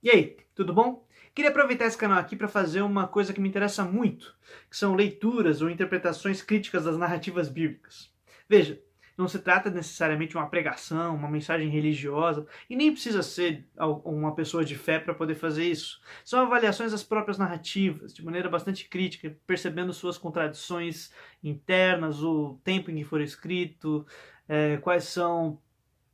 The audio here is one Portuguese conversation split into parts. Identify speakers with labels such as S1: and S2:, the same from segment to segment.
S1: E aí, tudo bom? Queria aproveitar esse canal aqui para fazer uma coisa que me interessa muito, que são leituras ou interpretações críticas das narrativas bíblicas. Veja, não se trata necessariamente de uma pregação, uma mensagem religiosa, e nem precisa ser uma pessoa de fé para poder fazer isso. São avaliações das próprias narrativas, de maneira bastante crítica, percebendo suas contradições internas, o tempo em que foi escrito, quais são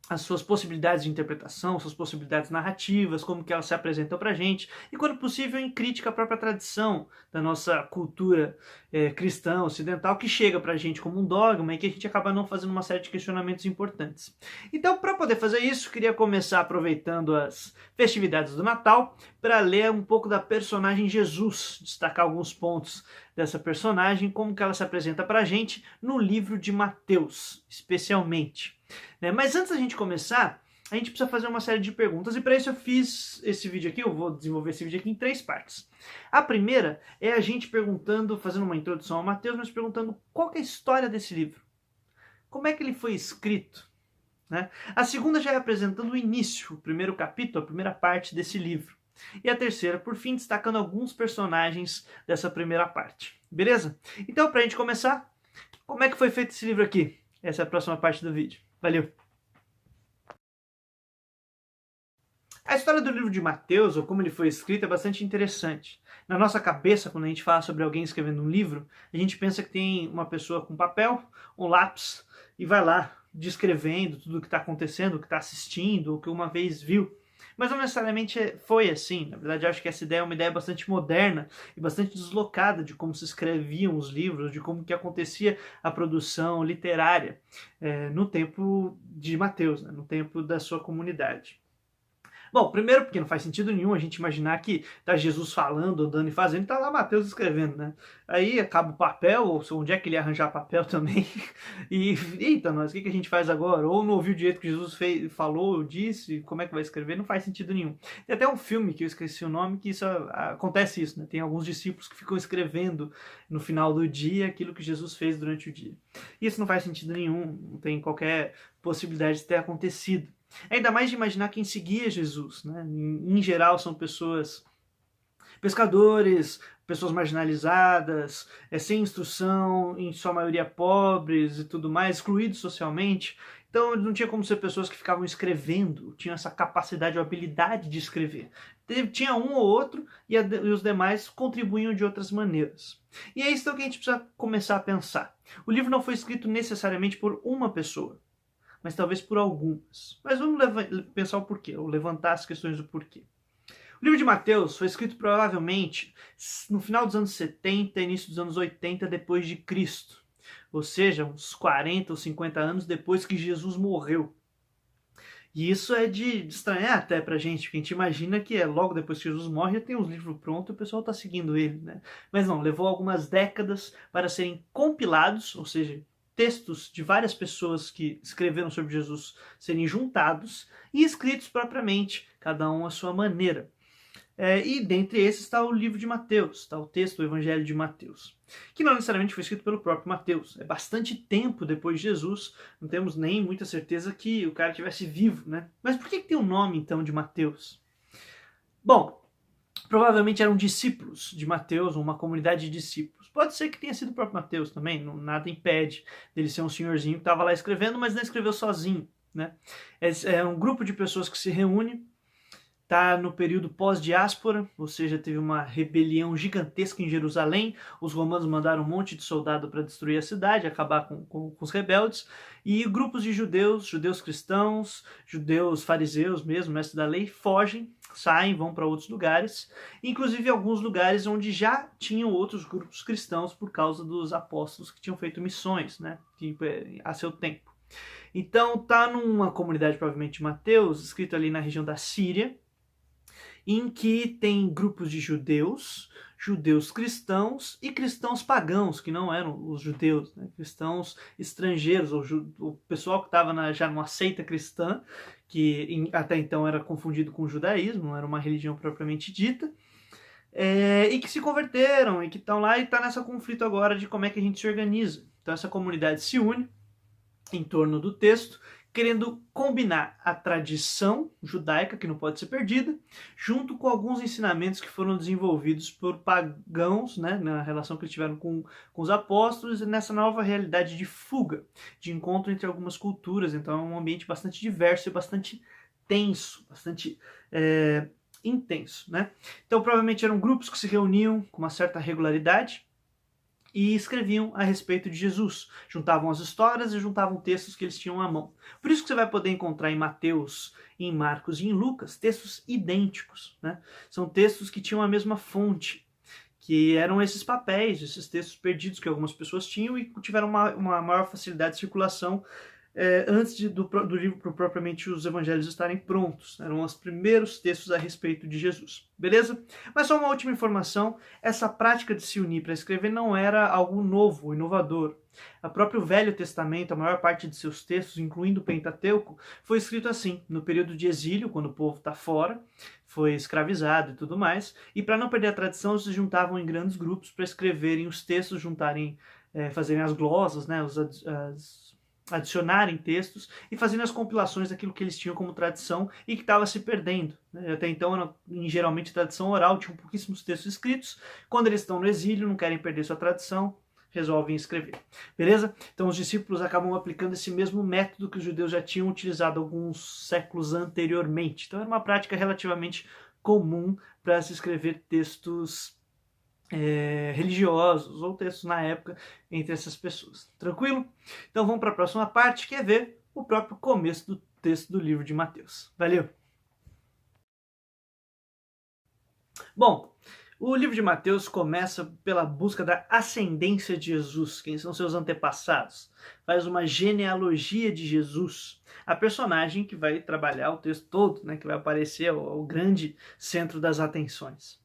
S1: as suas possibilidades de interpretação, suas possibilidades narrativas, como que elas se apresentam para a gente, e quando possível em crítica à própria tradição da nossa cultura cristã ocidental, que chega para a gente como um dogma e que a gente acaba não fazendo uma série de questionamentos importantes. Então, para poder fazer isso, queria começar aproveitando as festividades do Natal para ler um pouco da personagem Jesus, destacar alguns pontos dessa personagem, como que ela se apresenta para a gente no livro de Mateus, especialmente. Mas antes da gente começar, a gente precisa fazer uma série de perguntas, e para isso eu fiz esse vídeo aqui, eu vou desenvolver esse vídeo aqui em 3 partes. A primeira é a gente perguntando, fazendo uma introdução ao Mateus, mas perguntando qual que é a história desse livro. Como é que ele foi escrito? Né? A segunda já é apresentando o início, o primeiro capítulo, a primeira parte desse livro. E a terceira, por fim, destacando alguns personagens dessa primeira parte. Beleza? Então, para a gente começar, como é que foi feito esse livro aqui? Essa é a próxima parte do vídeo. Valeu! A história do livro de Mateus, ou como ele foi escrito, é bastante interessante. Na nossa cabeça, quando a gente fala sobre alguém escrevendo um livro, a gente pensa que tem uma pessoa com papel, um lápis, e vai lá descrevendo tudo o que está acontecendo, o que está assistindo, o que uma vez viu. Mas não necessariamente foi assim. Na verdade, eu acho que essa ideia é uma ideia bastante moderna e bastante deslocada de como se escreviam os livros, de como que acontecia a produção literária no tempo de Mateus, né, no tempo da sua comunidade. Bom, primeiro porque não faz sentido nenhum a gente imaginar que tá Jesus falando, andando e fazendo, e tá lá Mateus escrevendo, né? Aí acaba o papel, ou onde é que ele ia arranjar papel também? E, eita, nós, o que a gente faz agora? Ou não ouviu direito que Jesus fez, falou, disse, como é que vai escrever? Não faz sentido nenhum. Tem até um filme que eu esqueci o nome, que isso acontece isso, né? Tem alguns discípulos que ficam escrevendo no final do dia aquilo que Jesus fez durante o dia. Isso não faz sentido nenhum, não tem qualquer possibilidade de ter acontecido. Ainda mais de imaginar quem seguia Jesus, né? Em geral são pessoas, pescadores, pessoas marginalizadas, sem instrução, em sua maioria pobres e tudo mais, excluídos socialmente. Então não tinha como ser pessoas que ficavam escrevendo, tinham essa capacidade ou habilidade de escrever. Tinha um ou outro e os demais contribuíam de outras maneiras. E é isso que a gente precisa começar a pensar. O livro não foi escrito necessariamente por uma pessoa, mas talvez por algumas. Mas vamos pensar o porquê, ou levantar as questões do porquê. O livro de Mateus foi escrito provavelmente no final dos anos 70, início dos anos 80 depois de Cristo. Ou seja, uns 40 ou 50 anos depois que Jesus morreu. E isso é de estranhar até pra gente, porque a gente imagina que é logo depois que Jesus morre, já tem uns livros prontos e o pessoal está seguindo ele, né? Mas não, levou algumas décadas para serem compilados, ou seja, textos de várias pessoas que escreveram sobre Jesus serem juntados e escritos propriamente, cada um à sua maneira. E dentre esses está o livro de Mateus, está o texto do Evangelho de Mateus, que não necessariamente foi escrito pelo próprio Mateus. É bastante tempo depois de Jesus, não temos nem muita certeza que o cara estivesse vivo, né? Mas por que tem o nome, então, de Mateus? Bom, provavelmente eram discípulos de Mateus, ou uma comunidade de discípulos. Pode ser que tenha sido o próprio Mateus também, nada impede dele ser um senhorzinho que estava lá escrevendo, mas não escreveu sozinho, né? É um grupo de pessoas que se reúne, está no período pós-diáspora, ou seja, teve uma rebelião gigantesca em Jerusalém, os romanos mandaram um monte de soldado para destruir a cidade, acabar com os rebeldes, e grupos de judeus, judeus cristãos, judeus fariseus mesmo, mestres da lei, fogem, saem, vão para outros lugares, inclusive alguns lugares onde já tinham outros grupos cristãos por causa dos apóstolos que tinham feito missões, né, a seu tempo. Então tá numa comunidade provavelmente de Mateus, escrito ali na região da Síria, em que tem grupos de judeus, judeus cristãos e cristãos pagãos, que não eram os judeus, né? Cristãos estrangeiros, o pessoal que estava já numa seita cristã, que até então era confundido com o judaísmo, não era uma religião propriamente dita, e que se converteram, e que estão lá e está nesse conflito agora de como é que a gente se organiza. Então essa comunidade se une em torno do texto, querendo combinar a tradição judaica, que não pode ser perdida, junto com alguns ensinamentos que foram desenvolvidos por pagãos, né, na relação que eles tiveram com os apóstolos, e nessa nova realidade de fuga, de encontro entre algumas culturas. Então é um ambiente bastante diverso e bastante tenso, bastante intenso, né? Então provavelmente eram grupos que se reuniam com uma certa regularidade e escreviam a respeito de Jesus. Juntavam as histórias e juntavam textos que eles tinham à mão. Por isso que você vai poder encontrar em Mateus, em Marcos e em Lucas textos idênticos, né? São textos que tinham a mesma fonte, que eram esses papéis, esses textos perdidos que algumas pessoas tinham e tiveram uma maior facilidade de circulação antes do livro propriamente os evangelhos estarem prontos. Eram os primeiros textos a respeito de Jesus. Beleza? Mas só uma última informação, essa prática de se unir para escrever não era algo novo, inovador. O próprio Velho Testamento, a maior parte de seus textos, incluindo o Pentateuco, foi escrito assim, no período de exílio, quando o povo está fora, foi escravizado e tudo mais, e para não perder a tradição, se juntavam em grandes grupos para escreverem os textos, fazerem as glosas, né, adicionarem textos e fazendo as compilações daquilo que eles tinham como tradição e que estava se perdendo. Até então, geralmente, tradição oral, tinham pouquíssimos textos escritos. Quando eles estão no exílio, não querem perder sua tradição, resolvem escrever. Beleza? Então os discípulos acabam aplicando esse mesmo método que os judeus já tinham utilizado alguns séculos anteriormente. Então era uma prática relativamente comum para se escrever textos religiosos ou textos na época entre essas pessoas. Tranquilo? Então vamos para a próxima parte, que é ver o próprio começo do texto do livro de Mateus. Valeu! Bom, o livro de Mateus começa pela busca da ascendência de Jesus, quem são seus antepassados. Faz uma genealogia de Jesus, a personagem que vai trabalhar o texto todo, né, que vai aparecer o grande centro das atenções.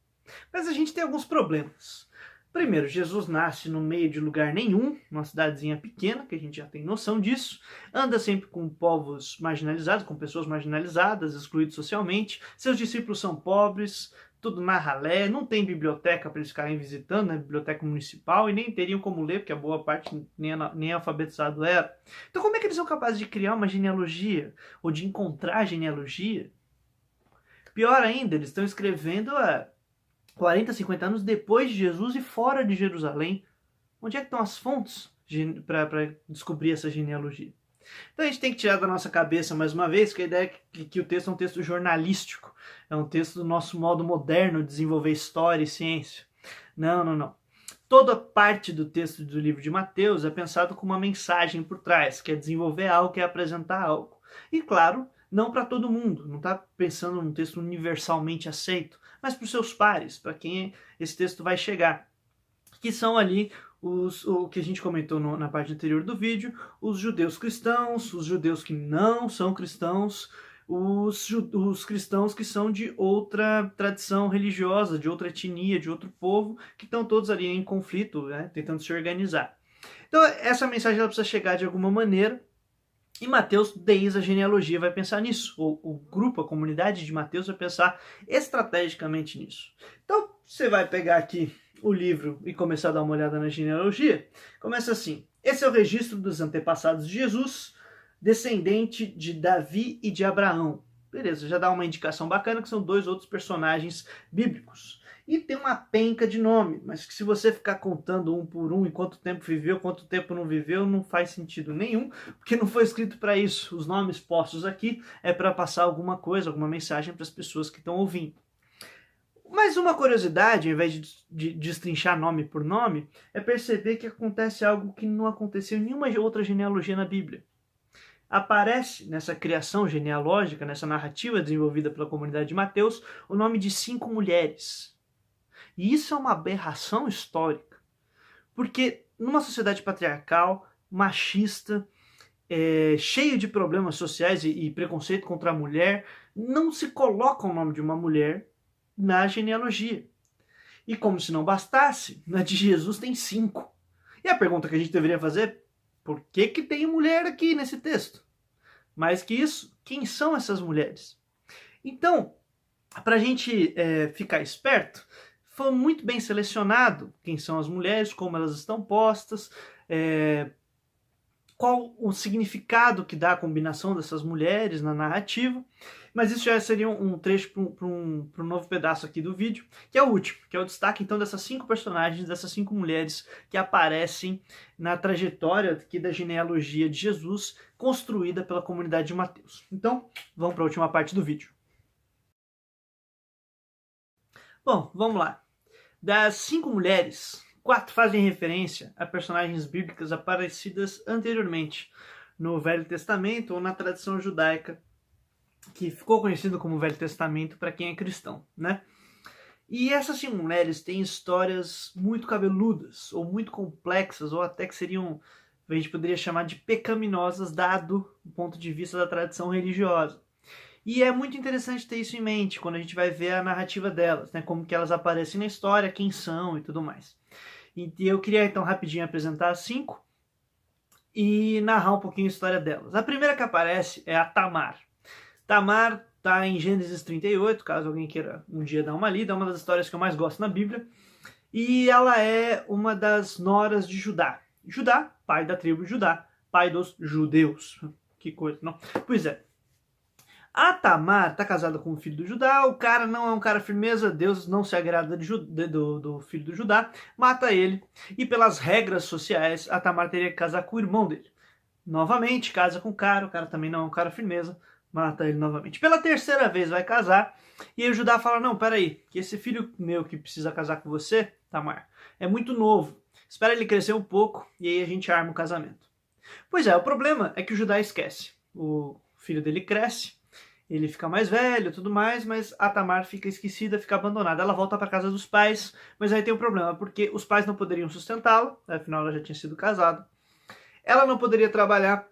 S1: Mas a gente tem alguns problemas. Primeiro, Jesus nasce no meio de lugar nenhum, numa cidadezinha pequena, que a gente já tem noção disso, anda sempre com povos marginalizados, com pessoas marginalizadas, excluídos socialmente, seus discípulos são pobres, tudo na ralé, não tem biblioteca para eles ficarem visitando, né, biblioteca municipal, e nem teriam como ler, porque a boa parte nem alfabetizado era. Então como é que eles são capazes de criar uma genealogia, ou de encontrar genealogia? Pior ainda, eles estão escrevendo 40, 50 anos depois de Jesus e fora de Jerusalém. Onde é que estão as fontes para descobrir essa genealogia? Então a gente tem que tirar da nossa cabeça, mais uma vez, que a ideia é que o texto é um texto jornalístico. É um texto do nosso modo moderno de desenvolver história e ciência. Não, não, não. Toda parte do texto do livro de Mateus é pensado com uma mensagem por trás, que é desenvolver algo, que é apresentar algo. E claro, não para todo mundo, não está pensando num texto universalmente aceito, mas para os seus pares, para quem esse texto vai chegar, que são ali o que a gente comentou na parte anterior do vídeo, os judeus cristãos, os judeus que não são cristãos, os cristãos que são de outra tradição religiosa, de outra etnia, de outro povo, que estão todos ali em conflito, né, tentando se organizar. Então essa mensagem ela precisa chegar de alguma maneira, e Mateus, desde a genealogia, vai pensar nisso. O grupo, a comunidade de Mateus vai pensar estrategicamente nisso. Então, você vai pegar aqui o livro e começar a dar uma olhada na genealogia. Começa assim: esse é o registro dos antepassados de Jesus, descendente de Davi e de Abraão. Beleza, já dá uma indicação bacana que são dois outros personagens bíblicos. E tem uma penca de nome, mas que se você ficar contando um por um, e quanto tempo viveu, quanto tempo não viveu, não faz sentido nenhum, porque não foi escrito para isso. Os nomes postos aqui é para passar alguma coisa, alguma mensagem para as pessoas que estão ouvindo. Mas uma curiosidade, ao invés de destrinchar nome por nome, é perceber que acontece algo que não aconteceu em nenhuma outra genealogia na Bíblia. Aparece nessa criação genealógica, nessa narrativa desenvolvida pela comunidade de Mateus, o nome de 5 mulheres. E isso é uma aberração histórica, porque numa sociedade patriarcal, machista, cheio de problemas sociais e preconceito contra a mulher, não se coloca o nome de uma mulher na genealogia. E como se não bastasse, na de Jesus tem 5. E a pergunta que a gente deveria fazer é: por que tem mulher aqui nesse texto? Mais que isso, quem são essas mulheres? Então, para a gente ficar esperto, foi muito bem selecionado quem são as mulheres, como elas estão postas, qual o significado que dá a combinação dessas mulheres na narrativa, mas isso já seria um trecho para um novo pedaço aqui do vídeo, que é o último, que é o destaque então dessas 5 personagens, dessas 5 mulheres que aparecem na trajetória aqui da genealogia de Jesus, construída pela comunidade de Mateus. Então, vamos para a última parte do vídeo. Bom, vamos lá. Das 5 mulheres, 4 fazem referência a personagens bíblicas aparecidas anteriormente no Velho Testamento ou na tradição judaica, que ficou conhecido como Velho Testamento para quem é cristão, né? E essas 5 mulheres têm histórias muito cabeludas, ou muito complexas, ou até que seriam, a gente poderia chamar de pecaminosas, dado o ponto de vista da tradição religiosa. E é muito interessante ter isso em mente quando a gente vai ver a narrativa delas, né? Como que elas aparecem na história, quem são e tudo mais. E eu queria então rapidinho apresentar as 5 e narrar um pouquinho a história delas. A primeira que aparece é a Tamar. Tamar está em Gênesis 38, caso alguém queira um dia dar uma lida, é uma das histórias que eu mais gosto na Bíblia. E ela é uma das noras de Judá. Judá, pai da tribo de Judá, pai dos judeus. Que coisa, não? Pois é. A Tamar está casada com o filho do Judá, o cara não é um cara firmeza, Deus não se agrada do filho do Judá, mata ele, e pelas regras sociais, a Tamar teria que casar com o irmão dele. Novamente, casa com o cara também não é um cara firmeza, mata ele novamente. Pela terceira vez vai casar, e aí o Judá fala, não, peraí, que esse filho meu que precisa casar com você, Tamar, é muito novo, espera ele crescer um pouco, e aí a gente arma o casamento. Pois é, o problema é que o Judá esquece, o filho dele cresce, ele fica mais velho e tudo mais, mas a Tamar fica esquecida, fica abandonada. Ela volta para casa dos pais, mas aí tem um problema, porque os pais não poderiam sustentá-la, afinal ela já tinha sido casada. Ela não poderia trabalhar,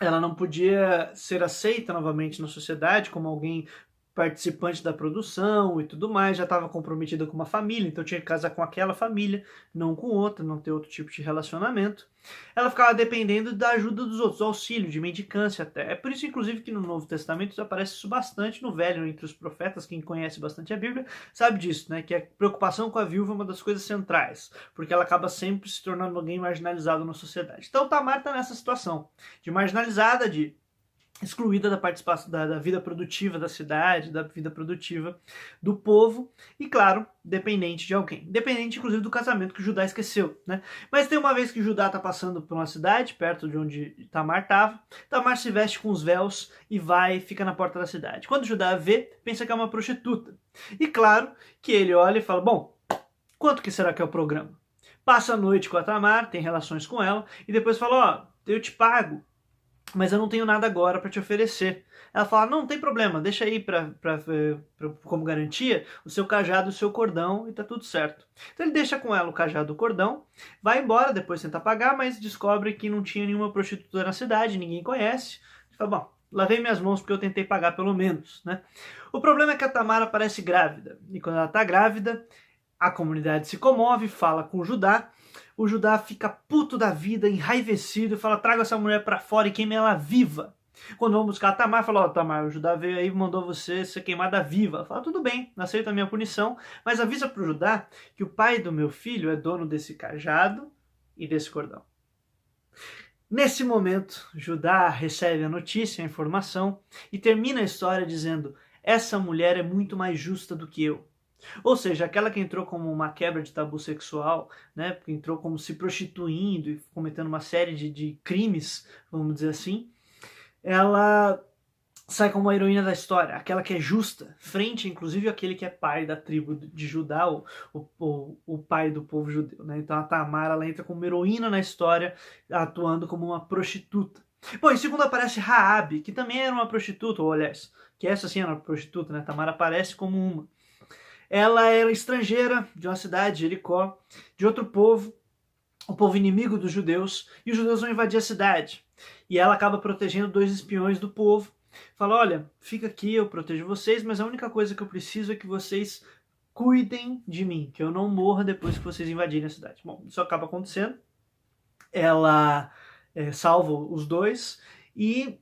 S1: ela não podia ser aceita novamente na sociedade como alguém participante da produção e tudo mais, já estava comprometida com uma família, então tinha que casar com aquela família, não com outra, não ter outro tipo de relacionamento. Ela ficava dependendo da ajuda dos outros, do auxílio, de mendicância até. É por isso, inclusive, que no Novo Testamento aparece isso bastante, no Velho, entre os profetas, quem conhece bastante a Bíblia, sabe disso, né? Que a preocupação com a viúva é uma das coisas centrais, porque ela acaba sempre se tornando alguém marginalizado na sociedade. Então Tamar está nessa situação, de marginalizada, de excluída da participação da vida produtiva da cidade, da vida produtiva do povo e, claro, dependente de alguém. Dependente, inclusive, do casamento que Judá esqueceu, né? Mas tem uma vez que Judá está passando por uma cidade, perto de onde Tamar estava, Tamar se veste com os véus e fica na porta da cidade. Quando Judá vê, pensa que é uma prostituta. E claro que ele olha e fala, bom, quanto que será que é o programa? Passa a noite com a Tamar, tem relações com ela, e depois fala, ó, eu te pago, mas eu não tenho nada agora para te oferecer. Ela fala, não tem problema, deixa aí como garantia o seu cajado e o seu cordão e tá tudo certo. Então ele deixa com ela o cajado e o cordão, vai embora, depois tenta pagar, mas descobre que não tinha nenhuma prostituta na cidade, ninguém conhece. Ele fala, bom, lavei minhas mãos porque eu tentei pagar pelo menos, né? O problema é que a Tamar aparece grávida, e quando ela tá grávida, a comunidade se comove, fala com o Judá fica puto da vida, enraivecido, e fala, traga essa mulher pra fora e queime ela viva. Quando vão buscar a Tamar, fala, ó, Tamar, o Judá veio aí e mandou você ser queimada viva. Ela fala, tudo bem, aceito a minha punição, mas avisa pro Judá que o pai do meu filho é dono desse cajado e desse cordão. Nesse momento, Judá recebe a notícia, a informação, e termina a história dizendo, essa mulher é muito mais justa do que eu. Ou seja, aquela que entrou como uma quebra de tabu sexual, né, que entrou como se prostituindo e cometendo uma série de crimes, vamos dizer assim, ela sai como a heroína da história, aquela que é justa, frente inclusive àquele que é pai da tribo de Judá, o pai do povo judeu. Né? Então a Tamar ela entra como heroína na história, atuando como uma prostituta. Bom, em segundo aparece Raabe, que também era uma prostituta, ou aliás, que essa sim era uma prostituta, né? Tamar aparece como uma. Ela era estrangeira de uma cidade, Jericó, de outro povo, o povo inimigo dos judeus, e os judeus vão invadir a cidade. E ela acaba protegendo 2 espiões do povo. Fala, olha, fica aqui, eu protejo vocês, mas a única coisa que eu preciso é que vocês cuidem de mim, que eu não morra depois que vocês invadirem a cidade. Bom, isso acaba acontecendo. Ela salva os 2 e,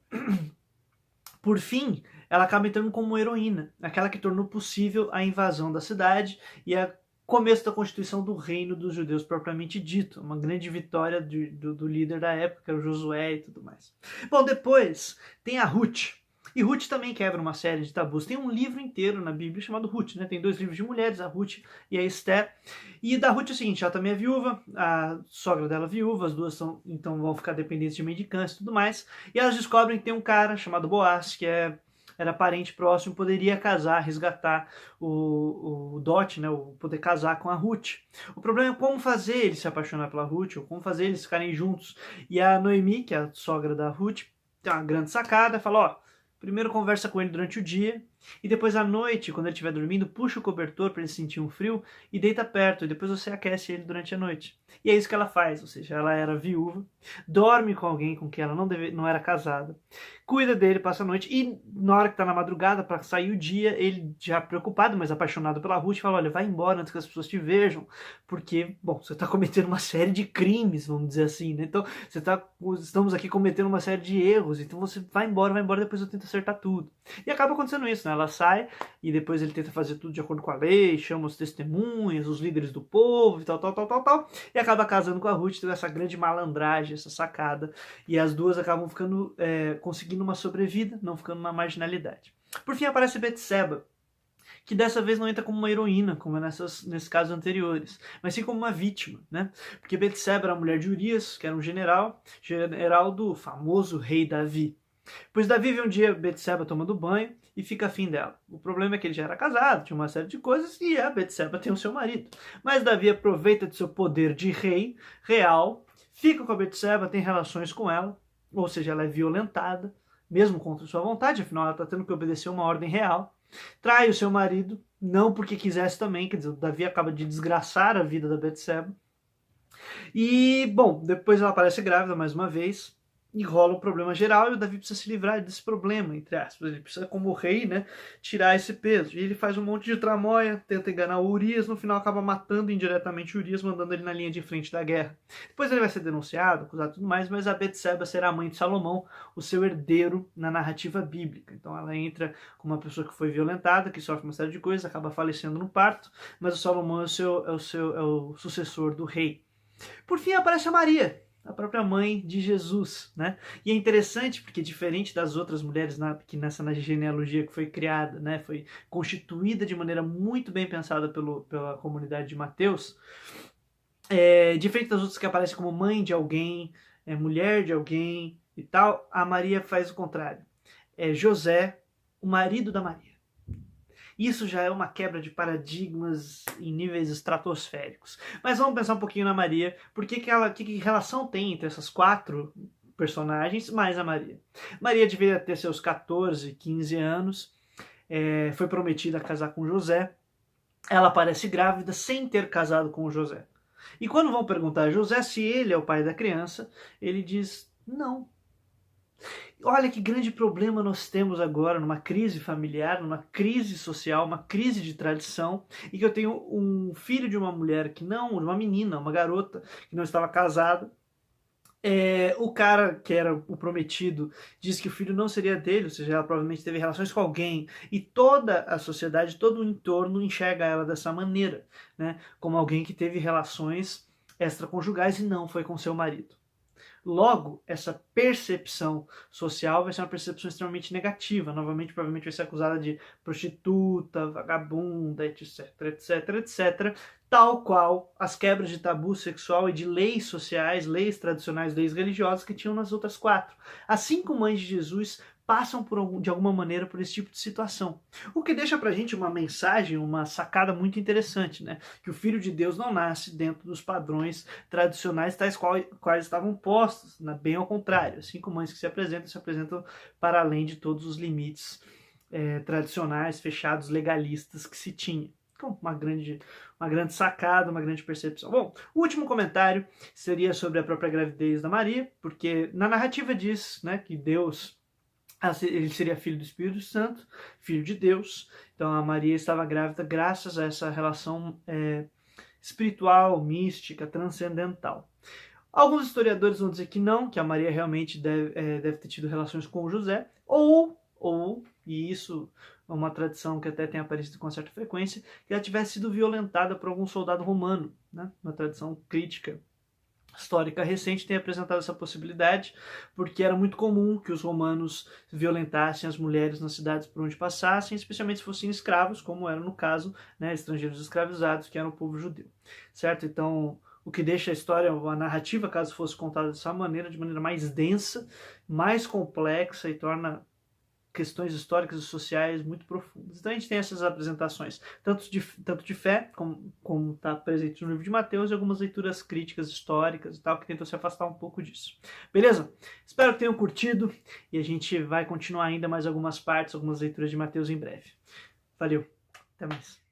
S1: por fim, ela acaba entrando como heroína, aquela que tornou possível a invasão da cidade e a começo da constituição do reino dos judeus propriamente dito, uma grande vitória do líder da época, que era o Josué e tudo mais. Bom, depois tem a Ruth. E Ruth também quebra uma série de tabus. Tem um livro inteiro na Bíblia chamado Ruth, né? Tem 2 livros de mulheres, a Ruth e a Esther. E da Ruth é o seguinte, ela também é viúva, a sogra dela é viúva, as duas então vão ficar dependentes de mendicância e tudo mais. E elas descobrem que tem um cara chamado Boaz, que era parente próximo, poderia casar, resgatar o dote, né, o poder casar com a Ruth. O problema é como fazer ele se apaixonar pela Ruth, ou como fazer eles ficarem juntos. E a Noemi, que é a sogra da Ruth, tem uma grande sacada, fala, ó, primeiro conversa com ele durante o dia, e depois à noite, quando ele estiver dormindo, puxa o cobertor para ele sentir um frio e deita perto, e depois você aquece ele durante a noite. E é isso que ela faz, ou seja, ela era viúva, dorme com alguém com quem ela não era casada, cuida dele, passa a noite, e na hora que tá na madrugada, para sair o dia, ele já preocupado, mas apaixonado pela Ruth, fala, olha, vai embora antes que as pessoas te vejam, porque, bom, você tá cometendo uma série de crimes, vamos dizer assim, né? Então, estamos aqui cometendo uma série de erros, então você vai embora, depois eu tento acertar tudo. E acaba acontecendo isso, né? Ela sai e depois ele tenta fazer tudo de acordo com a lei, chama os testemunhas, os líderes do povo e tal, e acaba casando com a Ruth, tendo essa grande malandragem, essa sacada, e as duas acabam ficando, conseguindo uma sobrevida, não ficando na marginalidade. Por fim aparece Betseba, que dessa vez não entra como uma heroína, como nesses casos anteriores, mas sim como uma vítima, né? Porque Betseba era a mulher de Urias, que era um general do famoso rei Davi. Pois Davi vê um dia Betseba tomando banho e fica afim dela. O problema é que ele já era casado, tinha uma série de coisas, e a Betseba tem o seu marido. Mas Davi aproveita de seu poder de rei real, fica com a Betseba, tem relações com ela, ou seja, ela é violentada, mesmo contra sua vontade, afinal ela está tendo que obedecer uma ordem real. Trai o seu marido, não porque quisesse também, quer dizer, o Davi acaba de desgraçar a vida da Betseba. E, bom, depois ela aparece grávida mais uma vez, e rola um problema geral, e o Davi precisa se livrar desse problema, entre aspas. Ele precisa, como rei, né, tirar esse peso. E ele faz um monte de tramóia, tenta enganar o Urias, no final acaba matando indiretamente o Urias, mandando ele na linha de frente da guerra. Depois ele vai ser denunciado, acusado e tudo mais, mas a Betseba será a mãe de Salomão, o seu herdeiro na narrativa bíblica. Então ela entra como uma pessoa que foi violentada, que sofre uma série de coisas, acaba falecendo no parto, mas o Salomão é o sucessor do rei. Por fim aparece a Maria, a própria mãe de Jesus, né? E é interessante porque, diferente das outras mulheres que nessa genealogia que foi criada, né, foi constituída de maneira muito bem pensada pela comunidade de Mateus, diferente das outras que aparecem como mãe de alguém, mulher de alguém e tal, a Maria faz o contrário. É José, o marido da Maria. Isso já é uma quebra de paradigmas em níveis estratosféricos. Mas vamos pensar um pouquinho na Maria. Que relação tem entre essas 4 personagens mais a Maria? Maria deveria ter seus 14, 15 anos. Foi prometida a casar com José. Ela aparece grávida sem ter casado com José. E quando vão perguntar a José se ele é o pai da criança, ele diz não. Olha que grande problema nós temos agora numa crise familiar, numa crise social, uma crise de tradição, e que eu tenho um filho de uma mulher que não, uma menina, uma garota que não estava casada. O cara que era o prometido diz que o filho não seria dele, ou seja, ela provavelmente teve relações com alguém, e toda a sociedade, todo o entorno enxerga ela dessa maneira, né? Como alguém que teve relações extraconjugais e não foi com seu marido. Logo, essa percepção social vai ser uma percepção extremamente negativa. Novamente, provavelmente vai ser acusada de prostituta, vagabunda, etc, etc, etc. Tal qual as quebras de tabu sexual e de leis sociais, leis tradicionais, leis religiosas que tinham nas outras 4. Assim como mães de Jesus passam de alguma maneira por esse tipo de situação. O que deixa pra gente uma mensagem, uma sacada muito interessante, né? Que o Filho de Deus não nasce dentro dos padrões tradicionais tais quais estavam postos, né? Bem ao contrário. Assim como mães que se apresentam para além de todos os limites tradicionais, fechados, legalistas que se tinha. Então, uma grande sacada, uma grande percepção. Bom, o último comentário seria sobre a própria gravidez da Maria, porque na narrativa diz, né, que Deus... ele seria filho do Espírito Santo, filho de Deus. Então a Maria estava grávida graças a essa relação espiritual, mística, transcendental. Alguns historiadores vão dizer que não, que a Maria realmente deve ter tido relações com o José, ou e isso é uma tradição que até tem aparecido com certa frequência, que ela tivesse sido violentada por algum soldado romano, né? Uma tradição crítica histórica recente tem apresentado essa possibilidade, porque era muito comum que os romanos violentassem as mulheres nas cidades por onde passassem, especialmente se fossem escravos, como era no caso, né, estrangeiros escravizados, que eram o povo judeu, certo? Então, o que deixa a história, a narrativa, caso fosse contada dessa maneira, de maneira mais densa, mais complexa, e torna questões históricas e sociais muito profundas. Então a gente tem essas apresentações, tanto de fé, como está presente no livro de Mateus, e algumas leituras críticas históricas e tal, que tentam se afastar um pouco disso. Beleza? Espero que tenham curtido, e a gente vai continuar ainda mais algumas partes, algumas leituras de Mateus em breve. Valeu, até mais.